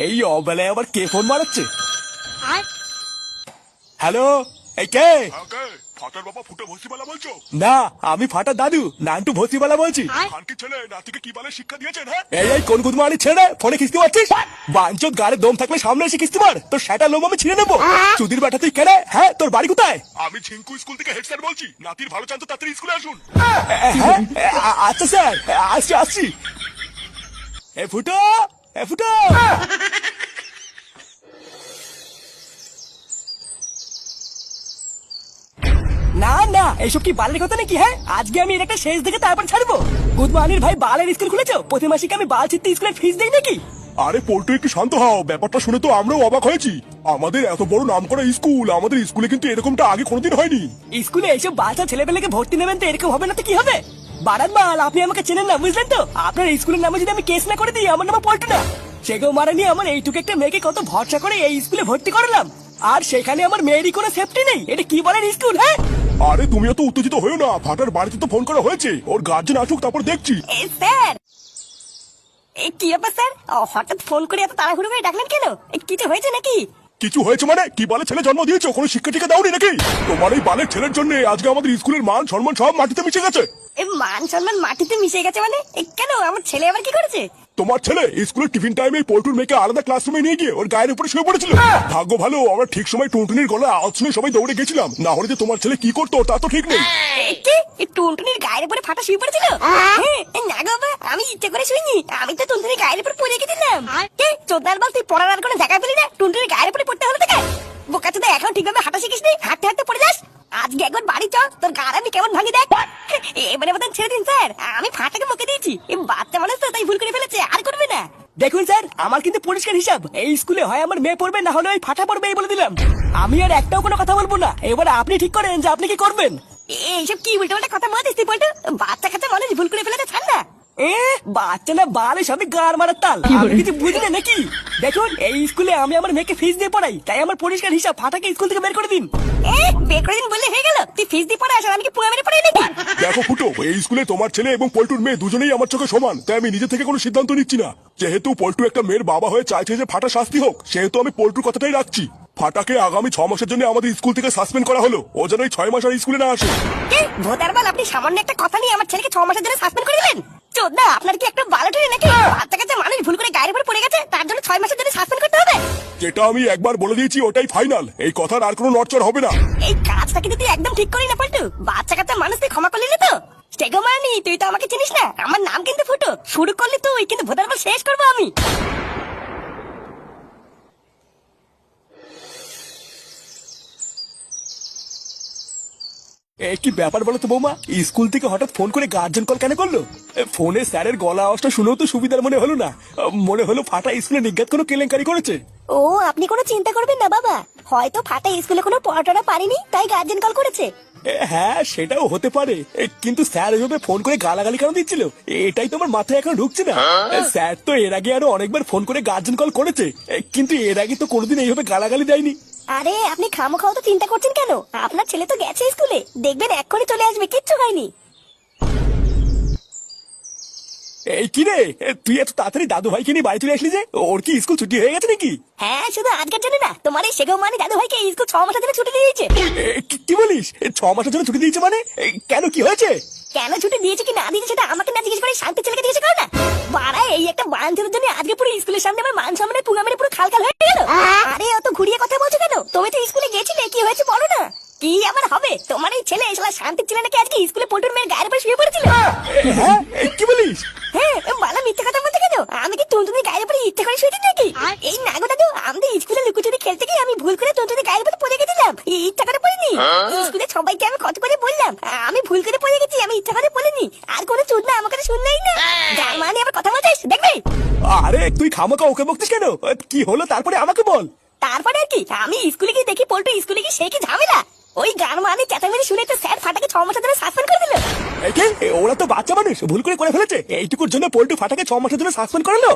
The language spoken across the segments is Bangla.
এই অবেলায় আবার কে ফোন মারাচ্ছে? হ্যালো, এই কে? ফাটার বাবা ফুটে ভসিবালা বলছো? না, আমি ফাটা দাদু নান্টু ভসিবালা বলছি। খানকি ছেলে নাতিকে কি বলে শিক্ষা দিয়েছেন? হ্যাঁ, এই কোন গুদমানি ছেড়ে ফোনে কিস্তি পাচ্ছিস? বাঞ্চোদ গাড়ে দম থাকলে সামনে এসে কিস্তি মার, তোর সেটা লোম আমি ছিঁড়ে নেবো। চুদির বেটা তুই কেড়ে? হ্যাঁ, তোর বাড়ি কোথায়? আমি ঝিঙ্কু স্কুল থেকে হেড স্যার বলছি। নাতির ভালো চান তো তাড়াতাড়ি স্কুলে আসুন। হ্যাঁ, আচ্ছা স্যার, আসছি আসছি। এ ফুটো, এ ফুটো। না না, এইসব কি বালের কথা নাকি? হ্যাঁ, আজকে আমি এর একটা শেষ দেখে তারপর ছাড়বো। গুদমানির ভাই বালের স্কুল খুলেছো? প্রতি মাসে কি আমি বাল ছিটতে স্কুলের ফিস দেই নাকি? আরে পল্টু একটু শান্ত হও, ব্যাপারটা শুনে তো আমরাও অবাক হয়েছি। আমাদের এত বড় নাম করা স্কুল, আমাদের স্কুলে কিন্তু এরকমটা আগে কোনোদিন হয়নি। স্কুলে এইসব বাচ্চা ছেলেপেলেকে ভর্তি নেবেন তো এরকম হবে না তো কি হবে? বারাত মাল, আপনি আমাকে চেনেন না বুঝলেন তো? আপনার স্কুলের নামে যদি আমি কেস না করে দিই, আমার নামে পল্টু না। সেগো মারানি আমার এইটুকু একটা মেয়েকে কত ভরসা করে এই স্কুলে ভর্তি করলাম, আর সেখানে আমার মেয়েরই কোনো সেফটি নেই। এটা কি বলেন স্কুল? হ্যাঁ, আরে তুমি এত উত্তেজিত হয়েও না, ফাটার বাড়িতে তো ফোন করা হয়েছে, ওর গার্জেন আসুক তারপর দেখছি। স্যার, কি ব্যাপার স্যার? হঠাৎ ফোন করে এত তাড়াহুড়ো করে ডাকলেন কেন? কিছু হয়েছে নাকি? কিছু হয়েছে মানে? কি বালে ছেলে জন্ম দিয়েছো, কোনো শিক্ষা টিকা দাওনি নাকি? তোমার এই বালের ছেলের জন্য আজকে আমাদের স্কুলের মান সম্মান সব মাটিতে মিশে গেছে। মান সম্মান মাটিতে মিশে গেছে মানে? কেন, আমার ছেলে আবার কি করেছে? তোমার ছেলে স্কুলের টিফিন টাইমে পল্টুর মেয়েকে আলাদা ক্লাসরুমে নিয়ে গিয়ে ওর গায়ের উপরে শুয়ে পড়েছিল। ভাগ্য ভালো আমরা ঠিক সময় টুনটুনির গলা আওয়াজ শুনে সবাই দৌড়ে গেছিলাম, না হলে যে তোমার ছেলে কি করতো তা তো ঠিক নেই। কি টুনটুনির গায়ের উপরে ফাটা শুয়ে পড়েছিল? না গো বাবা, আমি ইচ্ছে করে শুইনি, আমি তো টুনটুনির গায়ের উপর পড়ে গেছিলাম। কে চোদ্দার বল, তুই পড়ার আর কোনো দেখা পেলি না? টুনটুনির গায়ের উপরে পড়তে হলো তোকে? বোকাচোদা, এখন ঠিকভাবে হাঁটা শিখিস নি, হাঁটতে হাঁটতে পড়ে যাস। আজকে একবার বাড়ি চ, তোর গাড় আমি কেমন ভাঙি দেখ। এবারে মতন ছেড়ে দিন স্যার, আমি ফাটাকে বকে দিয়েছি। বাচ্চা মানুষ তো, তাই ভুল করে ফেলেছে, আর করবে না। দেখুন স্যার, আমার কিন্তু পরিষ্কার হিসাব, এই স্কুলে হয় আমার মেয়ে পড়বে, না হলে ওই ফাটা পড়বে, এই বলে দিলাম। আমি আর একটাও কোনো কথা বলবো না। এবার আপনি ঠিক করেন যে আপনি কি করবেন। এইসব কি উল্টো পাল্টা কথা বলছিস তুই পল্টু? বাচ্চা কাচ্চা মানুষ ভুল করে ফেলেছে, ছাড় না। বাচ্চা না বালে সবই গার মারার তাল, আমি কিছু বুঝি না নাকি? দেখুন, এই স্কুলে আমি আমার মেয়েকে ফিস দিয়ে পড়াই, তাই আমার পরিষ্কার হিসাব, ফাটাকে স্কুল থেকে বের করে দিন। বের করে দিন বললে হয়ে গেল? তুই ফিস দিয়ে পড়াস আর আমি কি পুয়া মেরে পড়াই নাকি? দেখো ফুটো, এই স্কুলে তোমার ছেলে এবং পল্টুর মেয়ে দুজনেই আমার চোখে সমান, তাই আমি নিজে থেকে কোনো সিদ্ধান্ত নিচ্ছি না। যেহেতু পল্টু একটা মেয়ের বাবা হয়ে চাইছে যে ফাটা শাস্তি হোক, সেহেতু আমি পল্টুর কথাটাই রাখছি। ফাটাকে আগামী 6 মাসের জন্য আমাদের স্কুল থেকে সাসপেন্ড করা হলো, ও যেন এই 6 মাস আর স্কুলে না আসে। ভোটার বল, আপনি সামান্য একটা কথা নিয়ে আমার ছেলেকে 6 মাসের জন্য সাসপেন্ড করে দিলেন? চোদ্দা, আপনার কি একটা বালো ঠেলে নাকি? বাচ্চা কাচ্চা মানুষ ভুল করে গায়ের উপর পড়ে গেছে, তার জন্য 6 মাসের জন্য সাসপেন্ড করতে হবে? যেটা আমি একবার বলে দিয়েছি ওটাই ফাইনাল, এই কথার আর কোনো নড়চড় হবে না। এই কাজটা কিন্তু তুই একদম ঠিক করি না পল্টু। বাচ্চা কাচ্চা মানুষ তুই ক্ষমা করলি না তো? স্টেগো মানি, তুই তো আমাকে চিনিস না, আমার নাম কিন্তু ফুটো। শুরু করলি তুই, কিন্তু ভোটার বল শেষ করবো আমি। কি ব্যাপার বলো তো বৌমা, স্কুল থেকে হঠাৎ ফোন করে গার্জেন কল কেন করলো? ফোনে স্যারের গলা আওয়াজটা শুনেও তো সুবিধার মনে হলো না। মনে হলো ফাটা স্কুলে নিজ্ঞাত কোনো কেলেঙ্কারি করেছে। ও, আপনি কোনো চিন্তা করবেন না বাবা, হয়তো ফাটা স্কুলে কোনো পড়াটা পারেনি, তাই গার্জেন কল করেছে। হ্যাঁ, সেটাও হতে পারে, কিন্তু স্যার এভাবে ফোন করে গালাগালি কেন দিচ্ছিল, এটাই তো আমার মাথায় এখন ঢুকছে না। স্যার তো এর আগে আরো অনেকবার ফোন করে গার্জেন কল করেছে, কিন্তু এর আগে তো কোনোদিন এইভাবে গালাগালি দেয়নি। আরে আপনি খামোখাও তো চিন্তা করছেন কেন? আপনার ছেলে তো গেছে স্কুলে, দেখবেন এক্ষুনি চলে আসবে, কিচ্ছু হয়নি। এই কি রে, তুই এত তাড়াতাড়ি দাদু ভাইকে নিয়ে বাড়ি চলে আসলি যে? ওর কি স্কুল ছুটি হয়ে গেছে নাকি? হ্যাঁ, শুধু আজকের জন্য না, তোমার এই সেগো মানে দাদু ভাইকে স্কুল 6 মাসের জন্য ছুটি দিয়ে দিয়েছে। কি বলিস? 6 মাসের জন্য ছুটি দিয়েছে মানে? কেন, কি হয়েছে? কেন ছুটি দিয়েছে কি না দিয়েছে সেটা আমাকে না জিজ্ঞেস করে শান্তি ছেলেকে জিজ্ঞেস করে না? বাড়া, এই একটা বাঞ্চের জন্য আজকে পুরো স্কুলের সামনে আমার মান সম্মানের পুঙ্গা মেরে পুরো খালখাল হয়ে গেল। আরে অত ঘুরিয়ে কথা বলছো কেন? তুমি তো স্কুলে গেছিলে, কি হয়েছে বলো না? কি আবার হবে? তোমার এই ছেলে শালা শান্তির ছেলে নাকি আজকে স্কুলে পল্টুর মেয়ের গায়ের উপরে শুয়ে পড়েছিল? হ্যাঁ, কি বলিস? হ্যাঁ, বালা মিথ্যে কথা বলতে কেন? আমি কি টুনটুনির গায়ের উপরে ইচ্ছা করে শুয়েছি নাকি? এই নাগো দাদু, আমাদের স্কুলে লুকোচুরি খেলতে গিয়ে আমি ভুল করে টুনটুনির গায়ের উপরে পড়ে গেছিলাম, ইচ্ছা করে পড়িনি। স্কুলে সবাইকে আমি কত করে বললাম আমি ভুল করে পড়ে গেছি, আমি ইচ্ছা করে পড়িনি। আর কোনো চুদ না আমার কথা শুনলেই না, যার মানে আবার কথা বলছিস দেখবি। আরে তুই খামোকা ওকে বকছিস কেন? কি হলো তারপরে আমাকে বল। তারপরে আর কি, আমি স্কুলে গিয়ে দেখি পল্টু স্কুলে গিয়ে সে কি ঝামেলা। ওই গান মানে চেঁচামেচি শুনে তো স্যার ফাটাকে 6 মাসের জন্য সাসপেন্ড করে দিল। ওরা তো বাচ্চা মানুষ, ভুল করে ফেলেছে, এইটুকুর জন্য পল্টু ফাটাকে 6 মাসের জন্য সাসপেন্ড করলো।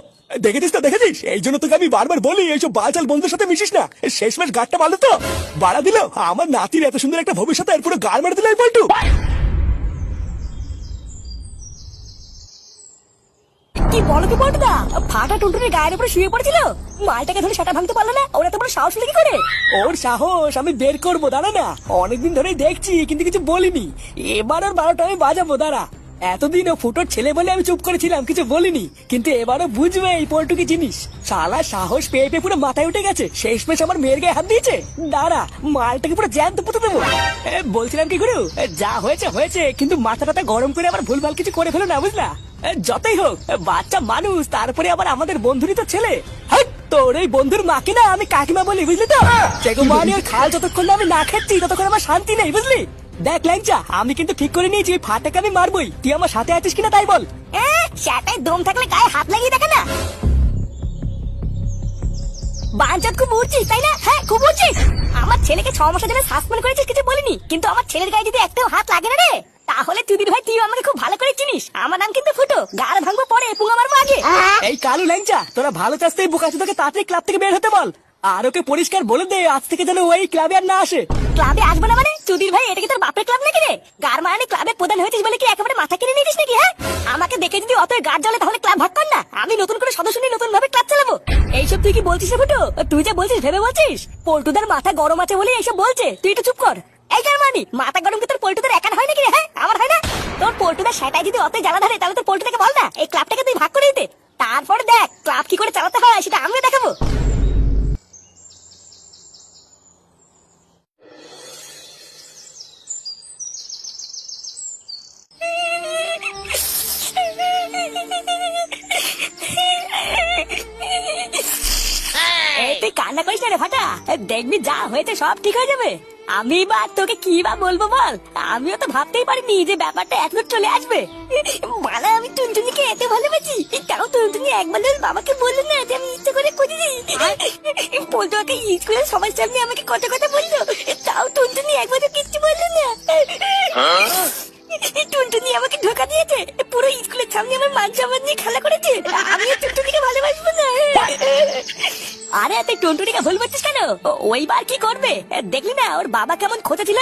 দেখেছিস তো, দেখেছিস? এই জন্য তোকে আমি বারবার বলি এইসব বালচাল বন্ধুদের সাথে মিশিস না। শেষমেশ গাড়টা ভালো তো বাড়া দিল, আমার নাতির এত সুন্দর একটা ভবিষ্যৎ এর পুরো গাড় মেরে দিল এই পল্টু। কি বলো কি বলতো, ফাটা টুনটুনির গায়ের উপরে শুয়ে পড়েছিল, মালটাকে ধরে সেটা ভাঙতে পারলো না, ওরা তো বড় সাহস হলো কি করে? ওর সাহস আমি বের করবো, দাঁড়া না। অনেকদিন ধরেই দেখছি কিন্তু কিছু বলিনি, এবার ওর 12টা আমি বাজাবো, দাঁড়া। এতদিন ও ফুটোর ছেলে বলে আমি চুপ করেছিলাম, কিছু বলিনি, কিন্তু এবারও বুঝবে এই পল্টু কি জিনিস। শালা সাহস পেয়ে পেয়ে পুরো মাথায় উঠে গেছে, শেষমেশ আমার মেয়ের গায়ে হাত দিয়েছে। দাঁড়া, মালটাকে পুরো জ্যান্ত পুঁতে দেবো। বলছিলাম কি গুরু, যা হয়েছে হয়েছে, কিন্তু মাথাটা গরম করে আবার ভুলভাল কিছু করে ফেলো না, বুঝলা? যতই হোক বাচ্চা মানুষ, তারপরে আবার আমাদের বন্ধুরই তো ছেলে। হাট, তোর এই বন্ধুর মাকে না আমি কাকিমা বলি, বুঝলি তো? সেগো মানে ওর খাল যতক্ষণ না আমি না খাচ্ছি ততক্ষণ আমার শান্তি নেই, বুঝলি? দেখ ল্যাংচা, আমি কিন্তু ঠিক করে নিয়েছি ওই ফাটাকে আমি মারবই, তুই আমার সাথে আছিস কিনা তাই বল। সেটাই দম থাকলে গায়ে হাত লাগিয়ে দেখে না। বাঞ্চাত খুব উঠছিস তাই না? হ্যাঁ খুব উঠছিস। আমার ছেলেকে 6 মাসের জন্য সাসপেন্ড করেছিস, কিছু বলিনি, কিন্তু আমার ছেলের গায়ে যদি একটাও হাত লাগে না রে, তাহলে চুদির ভাই তুই আমাকে খুব ভালো করে চিনিস। আমার নাম কিন্তু ফুটো, গাল ভাঙবো পরে, পুঙ্গা মারবো আগে। এই কালু ল্যাংচা, তোরা ভালো চাস তো এই বোকাচোদাকে তাড়াতাড়ি ক্লাব থেকে বের হতে বল, আর ওকে পরিষ্কার বলে দে আজ থেকে যেন ওই ক্লাবে আর না আসে। ক্লাবে আসবে না মানে? চুদির ভাই, এটা কি তোর বাপের ক্লাব নাকি রে? গার মানে ক্লাবের প্রধান হয়েছিস বলে কি একেবারে মাথা কিনে নিয়েছিস নাকি? হ্যাঁ, আমাকে দেখে যদি অত গার জ্বলে তাহলে ক্লাব ভাগ কর না, আমি নতুন করে সদস্য নিয়ে নতুন ভাবে ক্লাব চালাবো। এইসব তুই কি বলছিস রে ফুটো? তুই যা বলছিস ভেবে বলছিস? পল্টুদার মাথা গরম আছে বলে এইসব বলছে, তুই একটু চুপ কর। এই গারমানি, মাথা গরম কি তোর পল্টুদার একার হয় নাকি রে? হ্যাঁ, আমার হয় না? তোর পল্টুদার সেটাই যদি অত জ্বালা ধরে, তাহলে তোর পল্টুদাকে বল না এই ক্লাবটাকে তুই ভাগ করে দিতে, তারপরে দেখ ক্লাব কি করে চালাতে হয় সেটা আমিও দেখাবো। এই তুই কান্না করিস না রে ফাটা, দেখবি যা হয়েছে সব ঠিক হয়ে যাবে। আমি বা তোকে কি বা বলবো বল, আমিও তো ভাবতেই পারিনি যে ব্যাপারটা এত চলে আসবে। মালা, আমি টুনটুনিকে এত ভালোবাসি, তাও টুনটুনি একবার বাবাকে বললো না যে আমি ইচ্ছে করে করেছি। পল্টুয়াকে স্কুলের সবার সামনে আমাকে কত কথা বললো, তাও টুনটুনি একবারও কিচ্ছু বললো না। টুনটুনি আমাকে ধোকা দিয়েছে, পুরো স্কুলের সামনে আমার মান সম্মান নিয়ে খেলা করেছে। আমিও টুনটুনিকে ভালোবাসবো না। আরে তুই টুনটুনিকে ভুল করছিস কেন? ওইবার কি করবে দেখলি না ওর বাবা কেমন খোঁজা ছিল।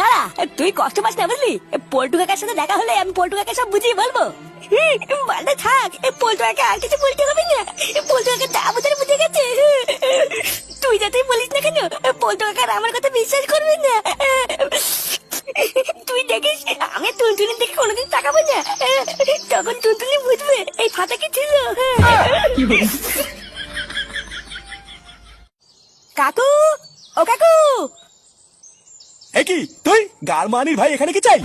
দাঁড়া, তুই কষ্ট পাস না বুঝলি, পল্টু কাকার সাথে দেখা হলে আমি পল্টু কাকে সব বুঝিয়ে বলবো। ভালো থাক, পল্টু কাকা আর কিছু বলতে হবে না, পল্টু কাকা তা বোঝার বুঝে গেছে। তুই যাতেই বলিস না কেন, পল্টু কাকার আমার কথা বিশ্বাস করবে না। তুই দেখিস আমি টুনটুনির দিকে কোনোদিন তাকাবো না, তখন টুনটুনি বুঝবে এই ফাটা কি ছিল। কাকু, ও কাকু। এ কি তুই গারমানির ভাই, এখানে কি চাই?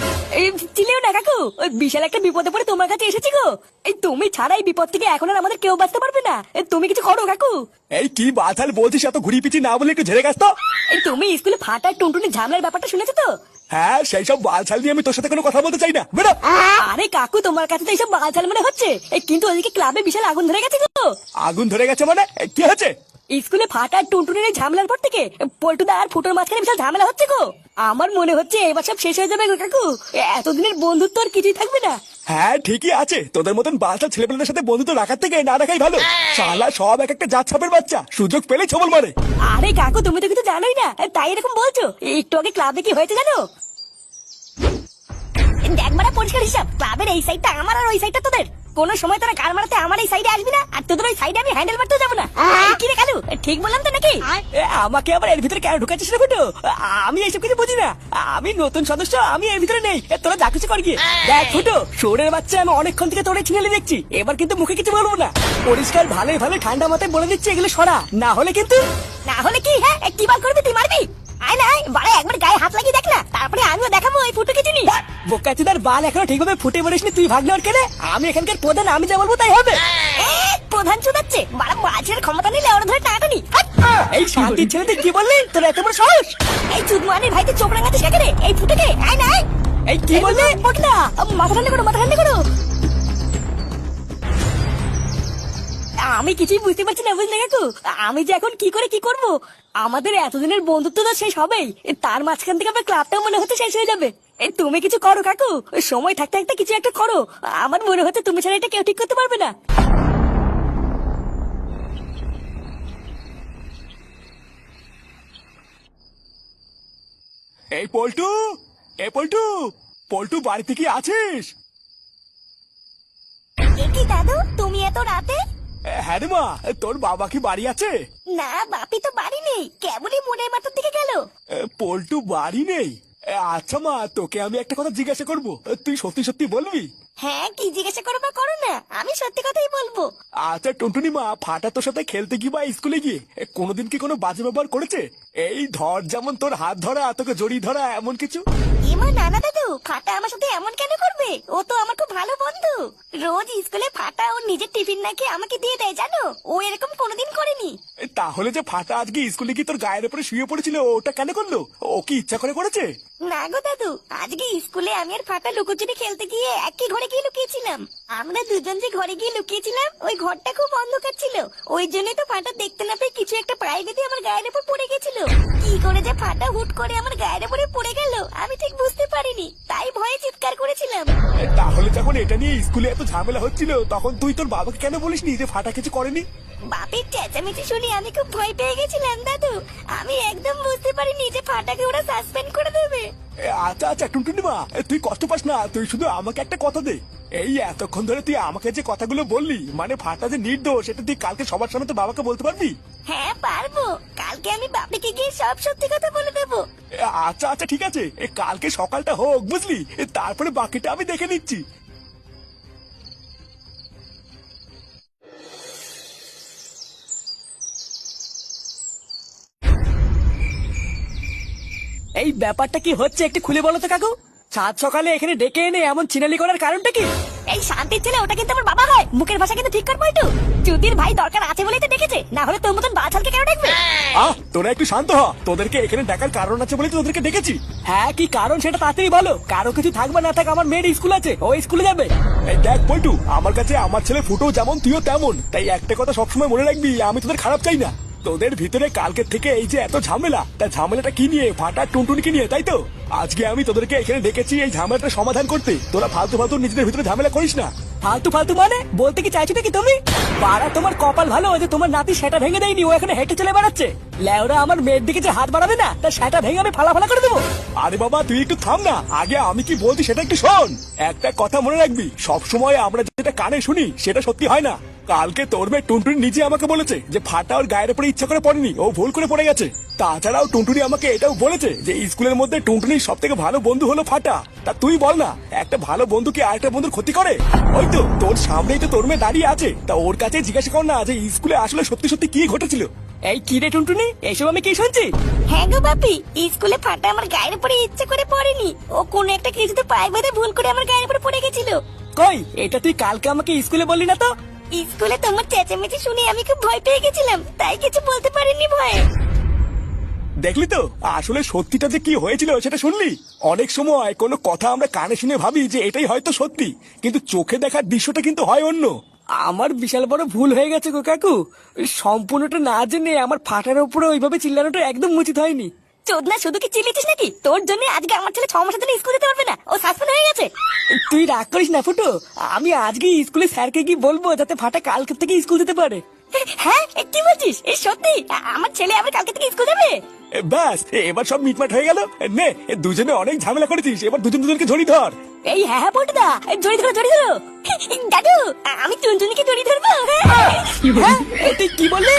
চিলেও না কাকু, ওই বিশাল একটা বিপদে পড়ে তোমার কাছে এসেছি গো। এই তুমি ছাড়া এই বিপদ থেকে এখন আর আমাদের কেউ বাঁচতে পারবে না, তুমি কিছু করো কাকু। এই কি বাতাল বলছিস, এত ঘুরি পিছি না বলে একটু ঝেড়ে গাছ তো। এই তুমি স্কুলে ফাটা টুনটুনি ঝামেলার ব্যাপারটা শুনেছো তো? হ্যাঁ, সেই সব বালছাল নিয়ে আমি তোর সাথে কোনো কথা বলতে চাই না, বেরো। আরে কাকু, তোমার কাছে তো এইসব বালছাল মনে হচ্ছে, কিন্তু ওইদিকে ক্লাবে বিশাল আগুন ধরে গেছে গো। আগুন ধরে গেছে মানে কি হয়েছে? স্কুলে ফাটা টুনটুনির এই ঝামেলার পর থেকে পল্টুদা আর ফুটোর মাঝখানে বিশাল ঝামেলা হচ্ছে গো। আমার মনে হচ্ছে এবার সব শেষ হয়ে যাবে গো কাকু, এতদিনের বন্ধুত্ব আর কিছুই থাকবে না। হ্যাঁ ঠিকই আছে, তোদের মতন বালছাল ছেলেপেলেদের সাথে বন্ধুত্ব রাখার থেকে না রাখাই ভালো। শালা সব এক একটা জাত ছাপের বাচ্চা, সুযোগ পেলেই ছবল মারে। আরে কাকু, তুমি তো কিছু জানোই না, তাই এরকম বলছো। একটু আগে ক্লাবে কি হয়েছে জানো? একবার পরিষ্কার হিসাব, ক্লাবের এই সাইডটা আমার আর ওই সাইডটা তোদের। কোন সময় তোরা কার মারাতে আমার এই সাইডে আসবি না, আর তোদের ওই সাইডে আমি হ্যান্ডেল মারতে যাবো না। কি রে কালু, ঠিক বললাম তো নাকি? আমাকে আবার এর ভিতরে কেন ঢুকাচ্ছিস রে ফুটো? আমি এইসব কিছু বুঝি না, আমি নতুন সদস্য, আমি এর ভিতরে নেই। তোরা যা কিছু কর গিয়ে। দেখ ফুটো, শোরের বাচ্চা, আমি অনেকক্ষণ থেকে তোরে ছিনালি দেখছি, এবার কিন্তু মুখে কিছু বলবো না। পরিষ্কার ভালোই ভালো ঠান্ডা মাথায় বলে দিচ্ছি, এগুলো সরা, না হলে কিন্তু। না হলে কি? হ্যাঁ, কি বার করবি তুই? মারবি? আয় না, বাড়া একবার গায়ে হাত লাগিয়ে দেখ না, তারপরে আমিও দেখাবো এই ফুটোকে চিনিস। বোকাচোদার বাল এখনো ঠিকভাবে ফুটে পড়িসনি, তুই ভাগ নেওয়ার কেনে? আমি এখানকার প্রধান, আমি যা বলবো তাই হবে। প্রধান চুদাচ্ছে, বাড়া বাজের ক্ষমতা নিলে ওরা ধরে টাকানি। এই শান্তির ছেলে তুই কি বললি? তোর এত বড় সাহস! এই চুদমানি ভাই, তুই চোখ রাঙাতে শেখে রে এই ফুটোকে। আয় না, এই কি বললি? পটলা, মাথা ঠান্ডা করো, মাথা ঠান্ডা করো। আমি কিছুই বুঝতে পারছি না বুঝলে কাকু, আমি যে এখন কি করে কি করব। আমাদের এতদিনের বন্ধুত্ব তো শেষ হবেই, তার মাঝখান থেকে আবার ক্লাবটাও মনে হচ্ছে শেষ হয়ে যাবে। তুমি কিছু করো কাকু, সময় থাকতে থাকতে কিছু একটা করো। আমার মনে হচ্ছে তুমি ছাড়া এটা কেউ ঠিক করতে পারবে না। এই পল্টু, এ পল্টু, পল্টু বাড়িতে কি আছিস? কি দাদু, তুমি এত রাতে? হ্যাঁ রে মা, তোর বাবা কি বাড়ি আছে? না, বাপি তো বাড়ি নেই, কেবলই মনের মাথার দিকে গেল। পল্টু বাড়ি নেই? আচ্ছা মা, তোকে আমি একটা কথা জিজ্ঞাসা করবো, তুই সত্যি সত্যি বলবি? হ্যাঁ, কি জিজ্ঞাসা করবো করো না, আমি সত্যি কথাই বলবো। আচ্ছা টুনটুনি মা, ফাটা তোর সাথে খেলতে গিয়ে বা স্কুলে গিয়ে কোনোদিন কি কোনো বাজে ব্যবহার করেছে? এই ধর, যেমন তোর হাত ধরা, তোকে জড়িয়ে ধরা, এমন কিছু? এমা না না দাদু, ফাটা আমার সাথে এমন কেন করবে? ও তো আমার খুব ভালো বন্ধু। রোজ স্কুলে ফাটা ওর নিজের টিফিন নাকি আমাকে দিয়ে দেয় জানো, ও এরকম কোনোদিন করেনি। তাহলে যে ফাটা আজকে স্কুলে গিয়ে তোর গায়ের উপরে শুয়ে পড়েছিল, ওটা কেন করলো? ও কি ইচ্ছা করে করেছে? না গো দাদু, আজকে স্কুলে আমি আর ফাটা লুকোচুরি খেলতে গিয়ে একই ঘরে গিয়ে লুকিয়েছিলাম। আমরা দুজন যে ঘরে গিয়ে লুকিয়েছিলাম, ওই ঘরটা খুব অন্ধকার ছিল, ওই জন্যই তো ফাটা দেখতে না পেয়ে কিছু একটা প্রাইভেট দিয়ে আমার গায়ের উপর পড়ে গেছিল। কি করে যে ফাটা হুট করে আমার গায়ের উপরে পড়ে গেল আমি ঠিক বুঝতে পারিনি, তাই ভয়ে চিৎকার করেছিলাম। তাহলে যখন এটা নিয়ে স্কুলে এত ঝামেলা হচ্ছিল, তখন তুই তোর বাবাকে কেন বলিসনি যে ফাটা কিছু করেনি? বাপের চেঁচামেচি শুনে আমি খুব ভয় পেয়ে গেছিলাম দাদু, আমি একদম বুঝতে পারিনি যে ফাটাকে ওরা সাসপেন্ড করে দেবে। আচ্ছা আচ্ছা টুনটুনি মা, তুই কষ্ট পাস না, তুই শুধু আমাকে একটা কথা দে। এই এতক্ষণ ধরে তুই আমাকে যে কথাগুলো বললি, মানে ফাটা যে নির্দোষ, সেটা তুই কালকে সবার সামনে তো বাবাকে বলতে পারবি? হ্যাঁ পারবো, কালকে আমি বাপিকে গিয়ে সব সত্যি কথা বলে দেবো। আচ্ছা আচ্ছা ঠিক আছে, কালকে সকালটা হোক বুঝলি, তারপরে বাকিটা আমি দেখে নিচ্ছি। এই ব্যাপারটা কি হচ্ছে একটু খুলে বলো তো কাকু। সাত সকালে এখানে ডেকে এনে এমন চিনালি করার কারণটা কি? এই শান্তির ছেলে, ওটা কিন্তু আমার বাবা হয়, মুখের ভাষা কিন্তু ঠিক কর পল্টু। চুদির ভাই দরকার আছে বলেই তো ডেকেছে, না হলে তোর মতন বাছালকে কেন ডাকবে? তোরা একটু শান্ত হ, তোদেরকে এখানে ডাকার কারণ আছে বলেই তো তোদেরকে ডেকেছি। হ্যাঁ কি কারণ সেটা তাড়াতাড়ি বলো, কারো কিছু থাকবে না থাক, আমার মেয়ের স্কুল আছে, ও স্কুলে যাবে। এই দেখ পল্টু, আমার কাছে আমার ছেলে ফুটো যেমন তুইও তেমন, তাই একটা কথা সবসময় মনে রাখবি, আমি তোদের খারাপ চাই না। তোদের ভিতরে কালকের থেকে এই যে এত ঝামেলা, তা ঝামেলাটা কি নিয়ে? ফাটা টুনটুনিকে নিয়ে, তাই তো? আজকে আমি তোদেরকে এখানে ডেকেছি এই ঝামেলাটা সমাধান করতে। তোরা ফালতু ফালতু নিজেদের ভিতরে ঝামেলা করিস না। ফালতু ফালতু মানে বলতে কি চাইছো নাকি তুমি? পাড়া তোমার কপাল ভালো যে তোমার নাতি সেটা ভেঙে দেয়নি, ও এখানে হেঁটে চলে বেড়াচ্ছে। লেওরা আমার মেয়ের দিকে যে হাত বাড়াবে না, তা সেটা ভেঙে আমি ফালা ফালা করে দেবো। আরে বাবা তুই একটু থাম না, আগে আমি কি বলছি সেটা একটু শোন। একটা কথা মনে রাখবি, সবসময় আমরা যেটা কানে শুনি সেটা সত্যি হয় না। কালকে তোর মেয়ে টুনটুনি নিজে আমাকে বলেছে যে ফাটা ওর গায়ের উপরে ইচ্ছা করে পড়েনি, ও ভুল করে পড়ে গেছে। তাছাড়াও টুনটুনি আমাকে এটাও বলেছে যে স্কুলের মধ্যে টুনটুনির সব থেকে ভালো বন্ধু হলো ফাটা। তা তুই বল না, একটা ভালো বন্ধু কি আরেকটা বন্ধুর ক্ষতি করে? ওই তো তোর সামনেই তো তোর মেয়ে দাঁড়িয়ে আছে, তা ওর কাছে জিজ্ঞাসা কর না যে স্কুলে আসলে সত্যি সত্যি কি ঘটেছিল। এই কি রে টুনটুনি, এইসব আমি কি শুনছি? হ্যাঁ গো বাপি, স্কুলে ফাটা আমার গায়ের উপরে ইচ্ছে করে পড়েনি, ও কোন একটা কিছুতে পায়ে বেঁধে ভুল করে আমার গায়ের উপরে পড়ে গেছিল। কই, এটা তুই কালকে আমাকে স্কুলে বললি না তো? স্কুলে তোমার চেঁচামেচি শুনে আমি খুব ভয় পেয়ে গেছিলাম, তাই কিছু বলতে পারিনি ভয়ে। দেখলি তো, আসলে সত্যিটা যে কি হয়েছিল সেটা শুনলি? অনেক সময় কোনো কথা আমরা কানে শুনে ভাবি যে এটাই হয়তো সত্যি, কিন্তু চোখে দেখার দৃশ্যটা কিন্তু হয় অন্য। আমার বিশাল বড় ভুল হয়ে গেছে গো কাকু, সম্পূর্ণটা না জেনে আমার ফাটার উপরে ওইভাবে চিল্লানোটা একদম উচিত হয়নি। চোদনা, শুধু কি চিল্লিছিস নাকি? তোর জন্য আজকে আমার ছেলে 6 মাসের জন্য স্কুল যেতে পারবে না, ও সাসপেন্ড হয়ে গেছে। তুই রাগ করিস না ফুটো, আমি আজকে স্কুলে স্যারকে কি বলবো যাতে ফাটা কালকে থেকে স্কুল যেতে পারে। হ্যাঁ কি বলছিস? এই সত্যি আমার ছেলে আবার কালকে থেকে স্কুল যাবে? ব্যাস, এবার সব মিটমাট হয়ে গেল। নে, দুজনে অনেক ঝামেলা করেছিস, এবার দুজনকে ঝড়ি ধর। এই হ্যাঁ হ্যাঁ বলটুদা, জড়ি ধরো জড়ি ধরো। দাদু, আমি টুনটুনিকে জড়ি ধরবো। হ্যাঁ, তুই কি বললি?